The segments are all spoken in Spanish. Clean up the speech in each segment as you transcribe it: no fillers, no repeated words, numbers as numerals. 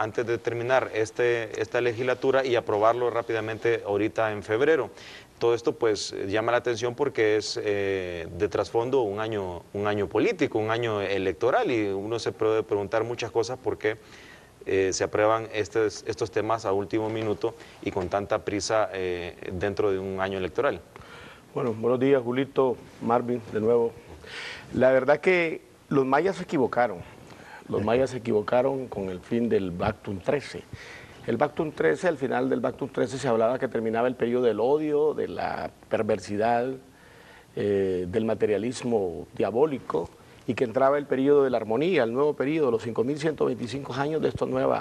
antes de terminar esta legislatura y aprobarlo rápidamente ahorita en febrero. Todo esto pues llama la atención porque es de trasfondo un año político, un año electoral, y uno se puede preguntar muchas cosas por qué se aprueban estos temas a último minuto y con tanta prisa dentro de un año electoral. Bueno, buenos días, Julito, Marvin, de nuevo. La verdad que los mayas se equivocaron. Los mayas se equivocaron con el fin del Bactum 13. El Bactum 13, al final del Bactum 13 se hablaba que terminaba el periodo del odio, de la perversidad, del materialismo diabólico, y que entraba el periodo de la armonía, el nuevo periodo, los 5.125 años de este nuevo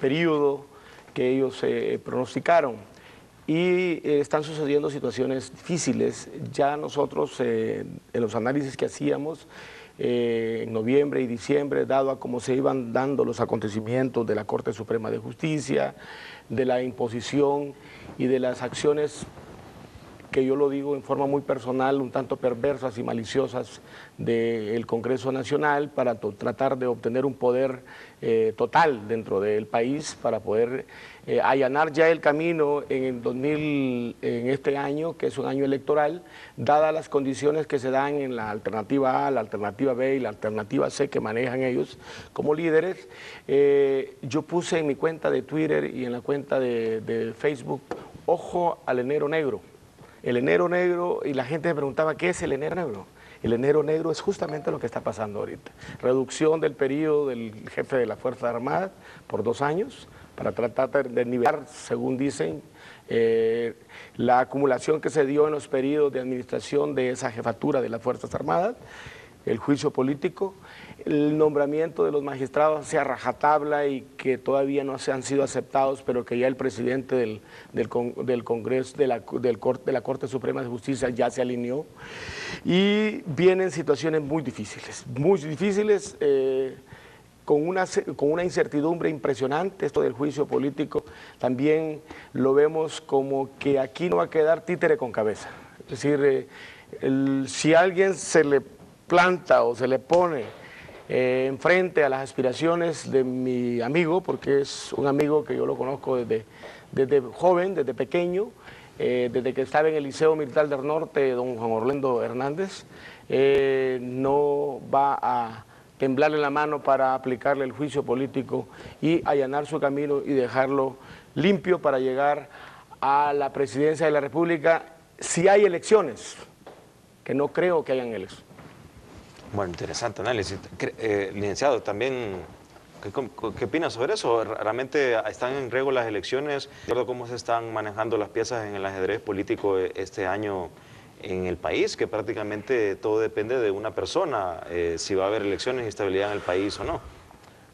periodo que ellos pronosticaron. Y están sucediendo situaciones difíciles. Ya nosotros, en los análisis que hacíamos en noviembre y diciembre, dado a cómo se iban dando los acontecimientos de la Corte Suprema de Justicia, de la imposición y de las acciones, que yo lo digo en forma muy personal, un tanto perversas y maliciosas del Congreso Nacional para tratar de obtener un poder total dentro del país, para poder allanar ya el camino en este año, que es un año electoral, dadas las condiciones que se dan en la alternativa A, la alternativa B y la alternativa C que manejan ellos como líderes. Yo puse en mi cuenta de Twitter y en la cuenta de Facebook, ojo al enero negro. El enero negro, y la gente me preguntaba, ¿qué es el enero negro? El enero negro es justamente lo que está pasando ahorita. Reducción del periodo del jefe de la Fuerza Armada por 2 años, para tratar de nivelar, según dicen, la acumulación que se dio en los periodos de administración de esa jefatura de las Fuerzas Armadas, el juicio político, el nombramiento de los magistrados sea rajatabla y que todavía no se han sido aceptados, pero que ya el presidente del Congreso, de la Corte Suprema de Justicia ya se alineó. Y vienen situaciones muy difíciles, con una incertidumbre impresionante. Esto del juicio político también lo vemos como que aquí no va a quedar títere con cabeza. Es decir, si a alguien se le planta o se le pone enfrente a las aspiraciones de mi amigo, porque es un amigo que yo lo conozco desde joven, desde pequeño, desde que estaba en el Liceo Militar del Norte, don Juan Orlando Hernández, no va a temblarle la mano para aplicarle el juicio político y allanar su camino y dejarlo limpio para llegar a la presidencia de la República si hay elecciones, que no creo que hayan elecciones. Bueno, interesante análisis. Licenciado, también, ¿qué opina sobre eso? ¿Realmente están en riesgo las elecciones? ¿De acuerdo cómo se están manejando las piezas en el ajedrez político este año en el país? Que prácticamente todo depende de una persona, si va a haber elecciones y estabilidad en el país o no.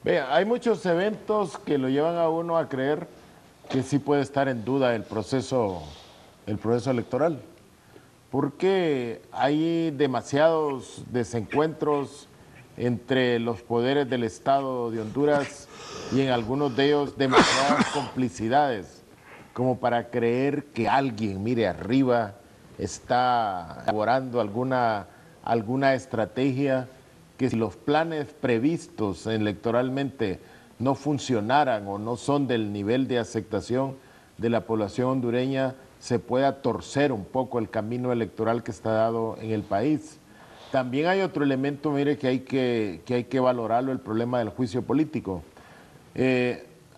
Vea, hay muchos eventos que lo llevan a uno a creer que sí puede estar en duda el proceso electoral, porque hay demasiados desencuentros entre los poderes del Estado de Honduras y en algunos de ellos demasiadas complicidades como para creer que alguien, mire, arriba está elaborando alguna estrategia que, si los planes previstos electoralmente no funcionaran o no son del nivel de aceptación de la población hondureña, se pueda torcer un poco el camino electoral que está dado en el país. También hay otro elemento, mire, que hay que valorarlo, el problema del juicio político.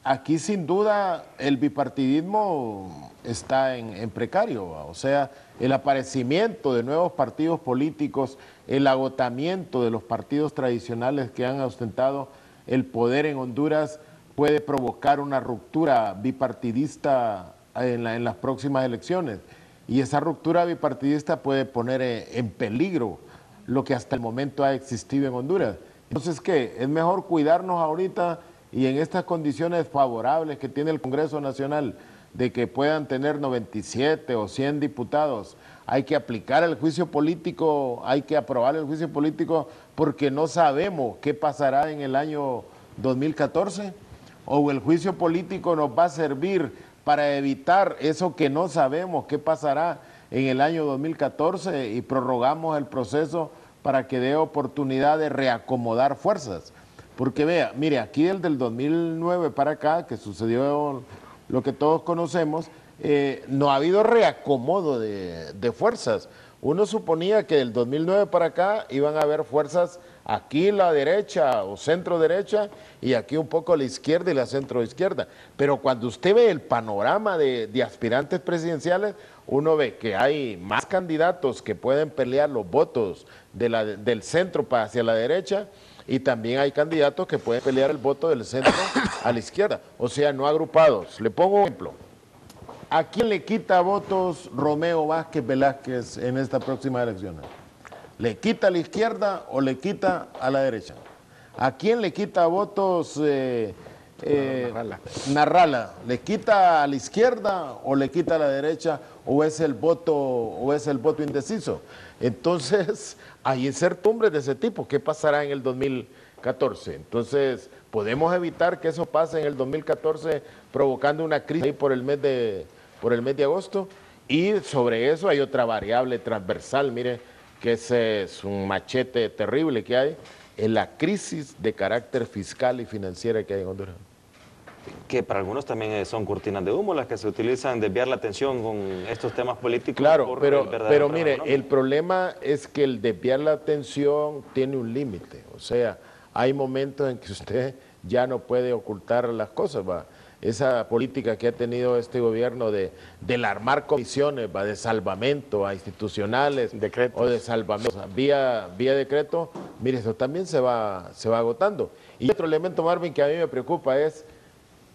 Aquí sin duda el bipartidismo está en precario, o sea, el aparecimiento de nuevos partidos políticos, el agotamiento de los partidos tradicionales que han ostentado el poder en Honduras puede provocar una ruptura bipartidista en las próximas elecciones, y esa ruptura bipartidista puede poner en peligro lo que hasta el momento ha existido en Honduras. Entonces, ¿qué? Es mejor cuidarnos ahorita y en estas condiciones favorables que tiene el Congreso Nacional, de que puedan tener 97 o 100 diputados, hay que aplicar el juicio político, hay que aprobar el juicio político, porque no sabemos qué pasará en el año 2014, o el juicio político nos va a servir para evitar eso que no sabemos qué pasará en el año 2014 y prorrogamos el proceso para que dé oportunidad de reacomodar fuerzas. Porque vea, mire, aquí del 2009 para acá, que sucedió lo que todos conocemos, no ha habido reacomodo de fuerzas. Uno suponía que del 2009 para acá iban a haber fuerzas aquí la derecha o centro derecha y aquí un poco la izquierda y la centro izquierda. Pero cuando usted ve el panorama de aspirantes presidenciales, uno ve que hay más candidatos que pueden pelear los votos del centro hacia la derecha y también hay candidatos que pueden pelear el voto del centro a la izquierda, o sea, no agrupados. Le pongo un ejemplo. ¿A quién le quita votos Romeo Vázquez Velázquez en esta próxima elección? ¿Le quita a la izquierda o le quita a la derecha? ¿A quién le quita votos Narrala? ¿Le quita a la izquierda o le quita a la derecha o es el voto indeciso? Entonces, hay incertidumbres de ese tipo. ¿Qué pasará en el 2014? Entonces, podemos evitar que eso pase en el 2014 provocando una crisis ahí por el mes de agosto. Y sobre eso hay otra variable transversal, mire, que ese es un machete terrible que hay, en la crisis de carácter fiscal y financiera que hay en Honduras. Que para algunos también son cortinas de humo las que se utilizan, desviar la atención con estos temas políticos. Claro, pero mire, el problema es que el desviar la atención tiene un límite. O sea, hay momentos en que usted ya no puede ocultar las cosas, ¿va? Esa política que ha tenido este gobierno del armar comisiones, ¿va? De salvamento a institucionales Decretos. o de salvamento vía decreto, mire, eso también se va agotando. Y otro elemento, Marvin, que a mí me preocupa es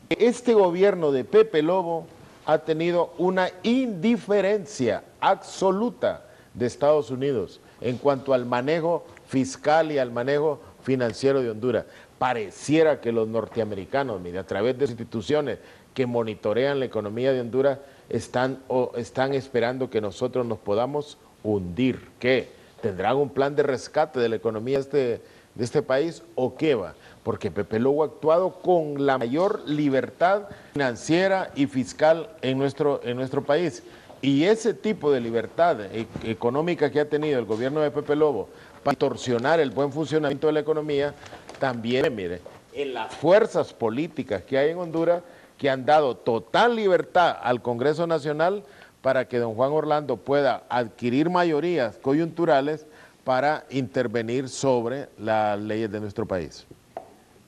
que este gobierno de Pepe Lobo ha tenido una indiferencia absoluta de Estados Unidos en cuanto al manejo fiscal y al manejo financiero de Honduras. Pareciera que los norteamericanos, mire, a través de instituciones que monitorean la economía de Honduras, están esperando que nosotros nos podamos hundir. ¿Qué? ¿Tendrán un plan de rescate de la economía de este país o qué va? Porque Pepe Lobo ha actuado con la mayor libertad financiera y fiscal en nuestro país. Y ese tipo de libertad económica que ha tenido el gobierno de Pepe Lobo para distorsionar el buen funcionamiento de la economía, también, mire, en las fuerzas políticas que hay en Honduras, que han dado total libertad al Congreso Nacional para que don Juan Orlando pueda adquirir mayorías coyunturales para intervenir sobre las leyes de nuestro país.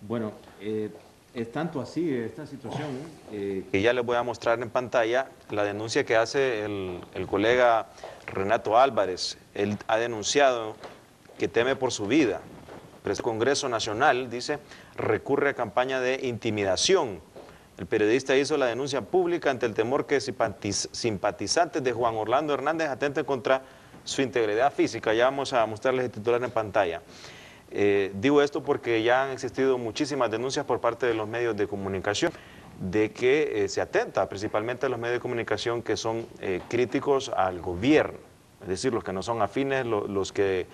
Bueno, es tanto así esta situación. Que ya les voy a mostrar en pantalla la denuncia que hace el colega Renato Álvarez. Él ha denunciado que teme por su vida. El Congreso Nacional, dice, recurre a campaña de intimidación. El periodista hizo la denuncia pública ante el temor que simpatizantes de Juan Orlando Hernández atenten contra su integridad física. Ya vamos a mostrarles el titular en pantalla. Digo esto porque ya han existido muchísimas denuncias por parte de los medios de comunicación de que se atenta principalmente a los medios de comunicación que son críticos al gobierno, es decir, los que no son afines, los que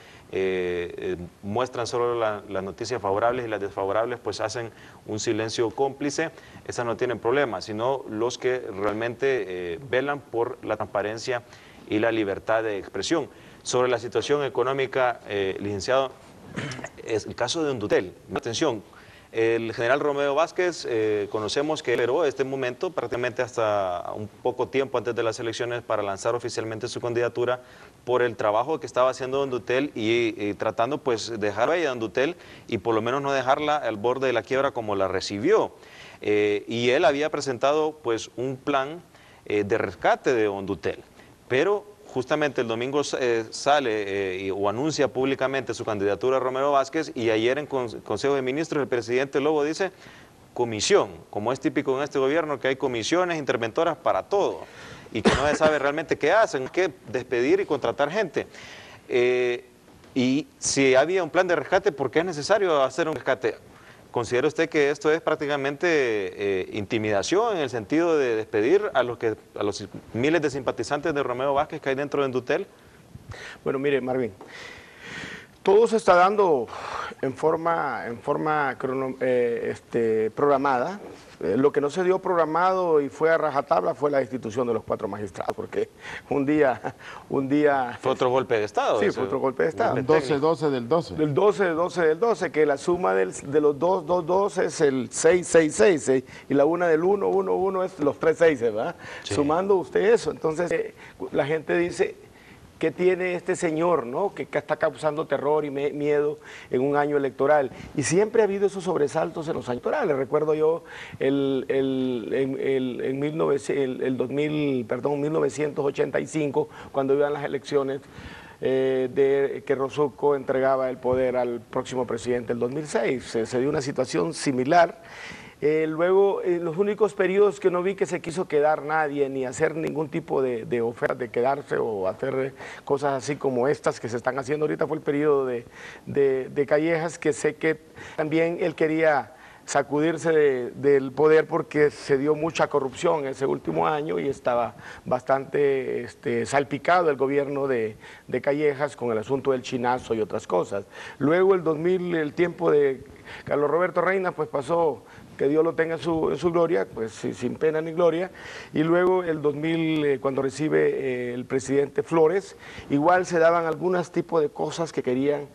muestran solo las noticias favorables y las desfavorables pues hacen un silencio cómplice. Esas no tienen problema, sino los que realmente velan por la transparencia y la libertad de expresión. Sobre la situación económica, licenciado, es el caso de Hondutel. Atención, el general Romeo Vázquez, conocemos que esperó este momento prácticamente hasta un poco tiempo antes de las elecciones para lanzar oficialmente su candidatura por el trabajo que estaba haciendo Hondutel y tratando pues dejar a Hondutel y por lo menos no dejarla al borde de la quiebra como la recibió. Y él había presentado pues un plan de rescate de Hondutel, pero justamente el domingo sale o anuncia públicamente su candidatura a Romero Vázquez y ayer en Consejo de Ministros el presidente Lobo dice comisión, como es típico en este gobierno que hay comisiones interventoras para todo y que no se sabe realmente qué hacen, qué despedir y contratar gente. Y si había un plan de rescate, ¿por qué es necesario hacer un rescate? ¿Considera usted que esto es prácticamente intimidación en el sentido de despedir a los miles de simpatizantes de Romeo Vázquez que hay dentro de Hondutel? Bueno, mire, Marvin, Todo se está dando en forma programada. Lo que no se dio programado y fue a rajatabla fue la destitución de los 4 magistrados, porque un día... Fue otro golpe de Estado. Sí, fue otro golpe de Estado. El 12-12 del 12. Del 12 del 12, que la suma de los 2 es el 6 y la una del 1 es los 3 6, ¿verdad? Sí. Sumando usted eso, entonces la gente dice... ¿Qué tiene este señor, ¿no? que está causando terror y miedo en un año electoral? Y siempre ha habido esos sobresaltos en los años electorales. Recuerdo yo en 1985, cuando iban las elecciones, de que Rosuzco entregaba el poder al próximo presidente el 2006. Se dio una situación similar. Luego, los únicos periodos que no vi que se quiso quedar nadie, ni hacer ningún tipo de oferta de quedarse o hacer cosas así como estas que se están haciendo ahorita, fue el periodo de Callejas, que sé que también él quería sacudirse del poder porque se dio mucha corrupción ese último año y estaba bastante salpicado el gobierno de Callejas con el asunto del chinazo y otras cosas. Luego el 2000, el tiempo de Carlos Roberto Reina, pues pasó... que Dios lo tenga en su gloria, pues sin pena ni gloria, y luego el 2000, cuando recibe el presidente Flores, igual se daban algunos tipos de cosas que querían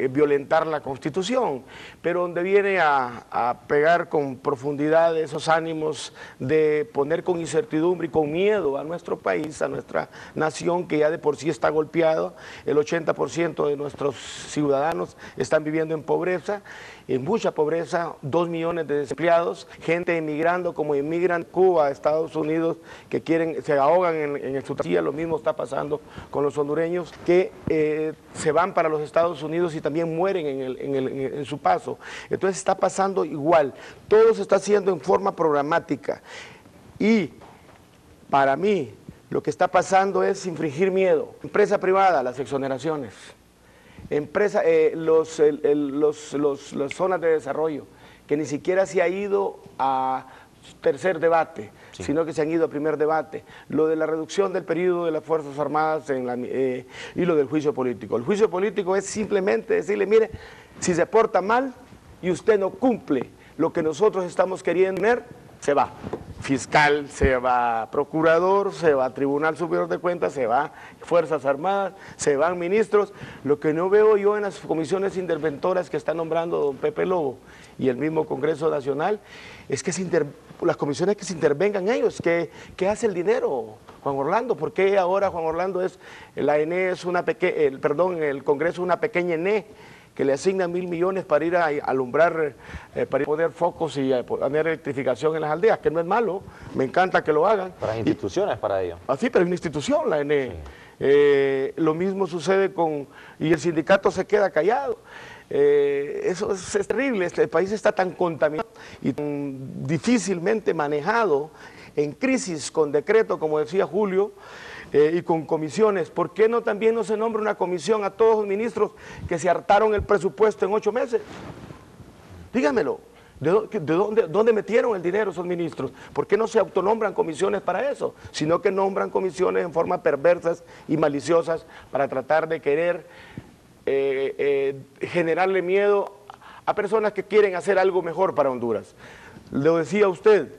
violentar la Constitución, pero donde viene a pegar con profundidad esos ánimos de poner con incertidumbre y con miedo a nuestro país, a nuestra nación, que ya de por sí está golpeado, el 80% de nuestros ciudadanos están viviendo en pobreza, en mucha pobreza, 2 millones de desempleados, gente emigrando como emigran Cuba, Estados Unidos, que se ahogan en su travesía. Lo mismo está pasando con los hondureños que se van para los Estados Unidos y también mueren en su paso. Entonces está pasando igual, todo se está haciendo en forma programática y para mí lo que está pasando es infringir miedo. Empresa privada, las exoneraciones. Las zonas de desarrollo, que ni siquiera se ha ido a tercer debate, sí, sino que se han ido a primer debate. Lo de la reducción del periodo de las Fuerzas Armadas y lo del juicio político. El juicio político es simplemente decirle, mire, si se porta mal y usted no cumple lo que nosotros estamos queriendo tener, se va. Fiscal, se va procurador, se va Tribunal Superior de Cuentas, se va Fuerzas Armadas, se van ministros. Lo que no veo yo en las comisiones interventoras que está nombrando don Pepe Lobo y el mismo Congreso Nacional, es que las comisiones que se intervengan ellos. ¿Qué hace el dinero, Juan Orlando? ¿Por qué ahora Juan Orlando la ENE es una pequeña, el Congreso es una pequeña ENE? Que le asignan 1.000 millones para ir a alumbrar, para ir a poner focos y a poner electrificación en las aldeas, que no es malo, me encanta que lo hagan. Para instituciones, para ello. Así, pero es una institución la ENE. Sí. Lo mismo sucede y el sindicato se queda callado. Eso es terrible, el país está tan contaminado y tan difícilmente manejado, en crisis con decreto, como decía Julio, y con comisiones. ¿Por qué no también no se nombra una comisión a todos los ministros que se hartaron el presupuesto en 8 meses? Dígamelo. ¿Dónde metieron el dinero esos ministros? ¿Por qué no se autonombran comisiones para eso? Sino que nombran comisiones en forma perversas y maliciosas para tratar de querer generarle miedo a personas que quieren hacer algo mejor para Honduras. Lo decía usted,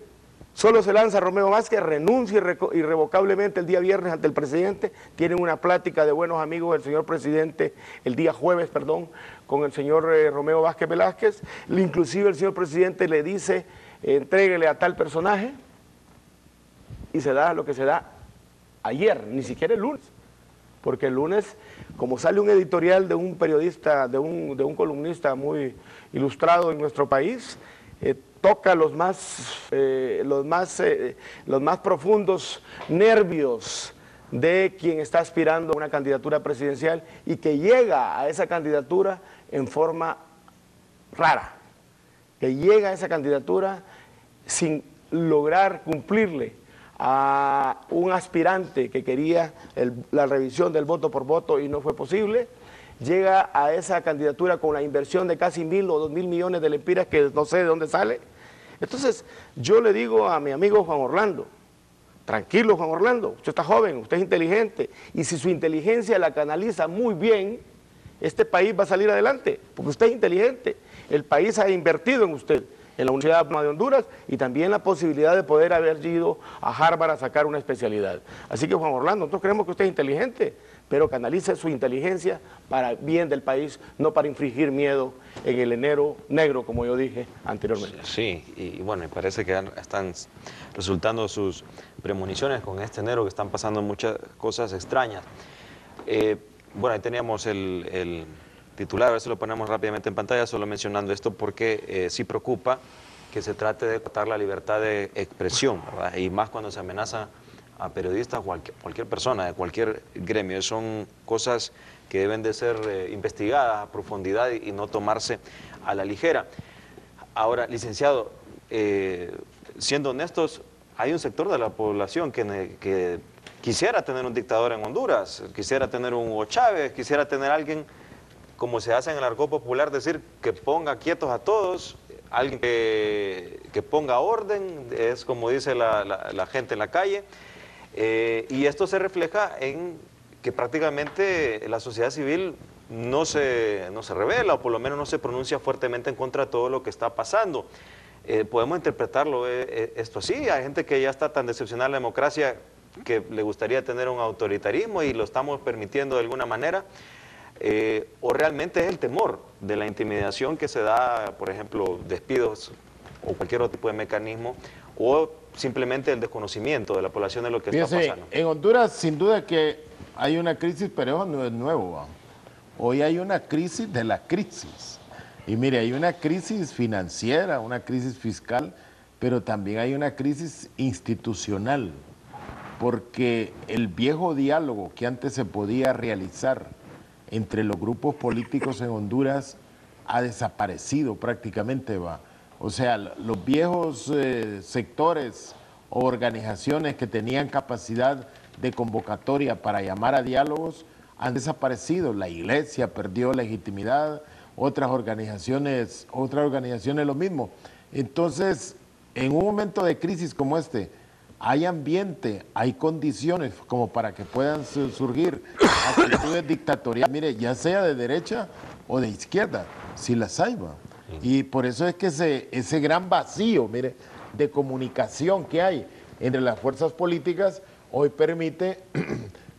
solo se lanza Romeo Vázquez, renuncia irrevocablemente el día viernes ante el presidente, tienen una plática de buenos amigos del señor presidente, el día jueves, perdón, con el señor Romeo Vázquez Velázquez, inclusive el señor presidente le dice, entréguele a tal personaje, y se da lo que se da ayer, ni siquiera el lunes, porque el lunes, como sale un editorial de un periodista, de un columnista muy ilustrado en nuestro país, toca los más profundos nervios de quien está aspirando a una candidatura presidencial y que llega a esa candidatura en forma rara, que llega a esa candidatura sin lograr cumplirle a un aspirante que quería la revisión del voto por voto y no fue posible. Llega a esa candidatura con la inversión de casi 1.000 o 2.000 millones de lempiras que no sé de dónde sale. Entonces, yo le digo a mi amigo Juan Orlando, tranquilo Juan Orlando, usted está joven, usted es inteligente, y si su inteligencia la canaliza muy bien, este país va a salir adelante, porque usted es inteligente. El país ha invertido en usted, en la Universidad de Honduras, y también la posibilidad de poder haber ido a Harvard a sacar una especialidad. Así que, Juan Orlando, nosotros creemos que usted es inteligente, pero canalice su inteligencia para bien del país, no para infligir miedo en el enero negro, como yo dije anteriormente. Sí, y bueno, me parece que están resultando sus premoniciones con este enero, que están pasando muchas cosas extrañas. Bueno, ahí teníamos el titular, a ver si lo ponemos rápidamente en pantalla, solo mencionando esto porque sí preocupa que se trate de cortar la libertad de expresión, ¿verdad? Y más cuando se amenaza a periodistas o a cualquier persona de cualquier gremio. Son cosas que deben de ser investigadas a profundidad y no tomarse a la ligera. Ahora, licenciado, siendo honestos, hay un sector de la población que quisiera tener un dictador en Honduras, quisiera tener un Hugo Chávez, quisiera tener alguien, como se hace en el argot popular, decir que ponga quietos a todos, alguien que ponga orden, es como dice la gente en la calle. Y esto se refleja en que prácticamente la sociedad civil no se revela, o por lo menos no se pronuncia fuertemente en contra de todo lo que está pasando. Podemos interpretarlo esto así. Hay gente que ya está tan decepcionada de la democracia que le gustaría tener un autoritarismo y lo estamos permitiendo de alguna manera. O realmente es el temor de la intimidación que se da, por ejemplo, despidos o cualquier otro tipo de mecanismo, o simplemente el desconocimiento de la población de lo que está pasando. En Honduras, sin duda que hay una crisis, pero eso no es nuevo, ¿va? Hoy hay una crisis de la crisis. Y mire, hay una crisis financiera, una crisis fiscal, pero también hay una crisis institucional, porque el viejo diálogo que antes se podía realizar entre los grupos políticos en Honduras ha desaparecido prácticamente, ¿va? O sea, los viejos sectores o organizaciones que tenían capacidad de convocatoria para llamar a diálogos han desaparecido. La iglesia perdió legitimidad, otras organizaciones lo mismo. Entonces, en un momento de crisis como este, hay ambiente, hay condiciones como para que puedan surgir actitudes dictatoriales, mire, ya sea de derecha o de izquierda, si las hay, ¿va? Y por eso es que ese gran vacío, mire, de comunicación que hay entre las fuerzas políticas hoy permite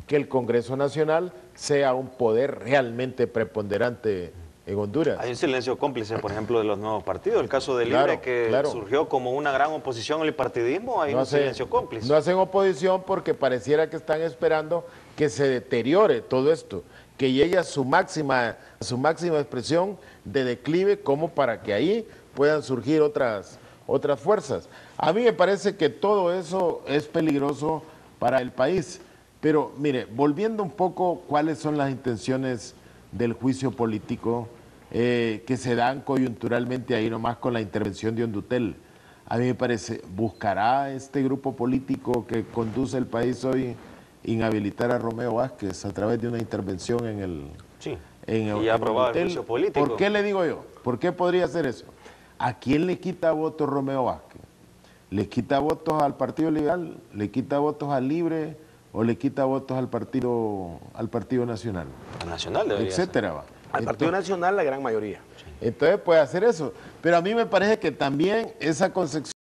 que el Congreso Nacional sea un poder realmente preponderante en Honduras. Hay un silencio cómplice, por ejemplo, de los nuevos partidos. El caso de Libre, surgió como una gran oposición al bipartidismo, hay un silencio cómplice. No hacen oposición porque pareciera que están esperando que se deteriore todo esto, que llegue a su máxima expresión de declive, como para que ahí puedan surgir otras fuerzas. A mí me parece que todo eso es peligroso para el país. Pero mire, volviendo un poco cuáles son las intenciones del juicio político que se dan coyunturalmente ahí nomás con la intervención de Hondutel. A mí me parece, ¿buscará este grupo político que conduce el país hoy inhabilitar a Romeo Vázquez a través de una intervención en el... Sí, y aprobado el juicio político? ¿Por qué le digo yo? ¿Por qué podría hacer eso? ¿A quién le quita votos Romeo Vázquez? ¿Le quita votos al Partido Liberal? ¿Le quita votos al Libre? ¿O le quita votos al Partido Nacional? Al Nacional debería etcétera, ser. Va. Al Partido Nacional la gran mayoría. Entonces puede hacer eso. Pero a mí me parece que también esa concepción